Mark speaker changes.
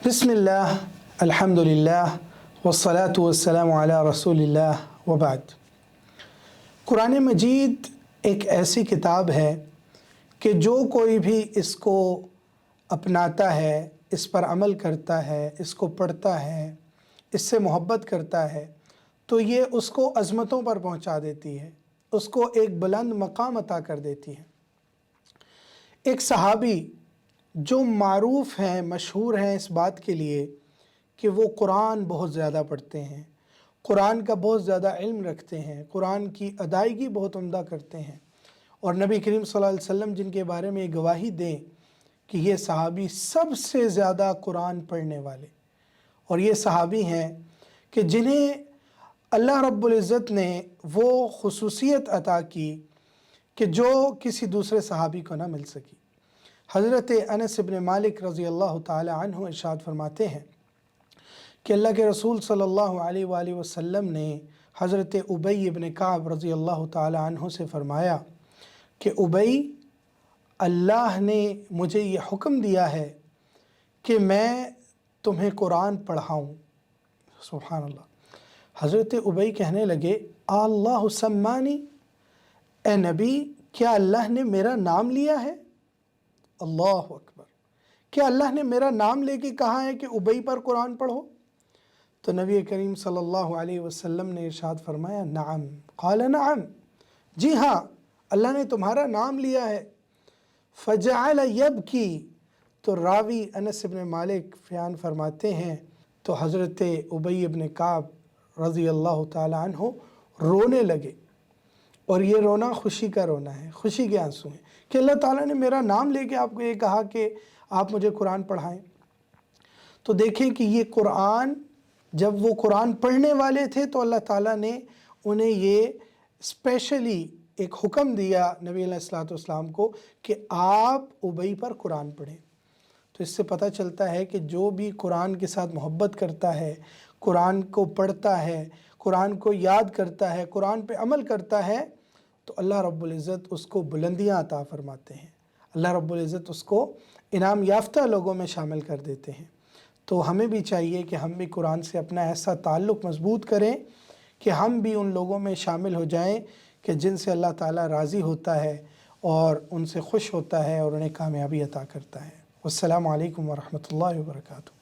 Speaker 1: बिस्मिल्लाह अल्हम्दुलिल्लाह वस्सलातु वस्सलामु अला रसूलिल्लाह वबाद। कुरान मजीद एक ऐसी किताब है कि जो कोई भी इसको अपनाता है, इस पर अमल करता है, इसको पढ़ता है, इससे मोहब्बत करता है, तो ये उसको अज़मतों पर पहुंचा देती है, उसको एक बुलंद मकाम अता कर देती है। एक सहाबी जो मारूफ़ हैं, मशहूर हैं इस बात के लिए कि वो कुरान बहुत ज़्यादा पढ़ते हैं, कुरान का बहुत ज़्यादा इल्म रखते हैं, कुरान की अदायगी बहुत उम्दा करते हैं, और नबी करीम सल्लल्लाहु अलैहि वसल्लम जिनके बारे में गवाही दें कि ये सहाबी सबसे ज़्यादा कुरान पढ़ने वाले, और ये सहाबी हैं कि जिन्हें अल्लाह रब्बुल इज़्ज़त ने वो खुसूसियत अता की कि जो किसी दूसरे सहाबी को ना मिल सकी। हज़रत अनस इब्न मालिक रज़ी अल्लाह ताला अन्हु इरशाद फरमाते हैं कि अल्लाह के रसूल सल्लल्लाहु अलैहि वसल्लम ने हज़रत उबई इब्न काब रज़ी अल्लाह ताला अन्हु से फ़रमाया कि उबई, अल्लाह ने मुझे ये हुक्म दिया है कि मैं तुम्हें कुरान पढ़ाऊँ। सुभान अल्लाह। हज़रत उबई कहने लगे, अल्लाहु सम्मानी, ए नबी, क्या अल्लाह ने मेरा नाम लिया है? अल्लाहु अकबर। क्या अल्लाह ने मेरा नाम लेके कहा है कि उबई पर कुरान पढ़ो? तो नबी करीम सल्लल्लाहु अलैहि वसल्लम ने इरशाद फरमाया, नअम। क़ाल नअम, जी हाँ, अल्लाह ने तुम्हारा नाम लिया है। फ़जअल यबकी, तो रावी अनस इब्न मालिक बयान फरमाते हैं तो हज़रत उबई इब्न काब रज़ी अल्लाह ताला अन्हु रोने लगे, और ये रोना खुशी का रोना है, खुशी के आंसू हैं कि अल्लाह ताला ने मेरा नाम लेके आपको ये कहा कि आप मुझे कुरान पढ़ाएं। तो देखें कि ये कुरान, जब वो कुरान पढ़ने वाले थे तो अल्लाह ताला ने उन्हें ये स्पेशली एक हुक्म दिया नबी अलैहिस्सलातु वस्सलाम को कि आप उबई पर कुरान पढ़ें। तो इससे पता चलता है कि जो भी कुरान के साथ मोहब्बत करता है, कुरान को पढ़ता है, कुरान को याद करता है, कुरान पे अमल करता है, तो अल्लाह रब्बुल इज़्ज़त उसको बुलंदियाँ अता फरमाते हैं, अल्लाह रब्बुल इज़्ज़त उसको इनाम याफ्ता लोगों में शामिल कर देते हैं। तो हमें भी चाहिए कि हम भी कुरान से अपना ऐसा ताल्लुक़ मज़बूत करें कि हम भी उन लोगों में शामिल हो जाएं कि जिनसे अल्लाह ताला राज़ी होता है और उनसे खुश होता है और उन्हें कामयाबी अता करता है। वस्सलामु अलैकुम व रहमतुल्लाहि व बरकातुहू।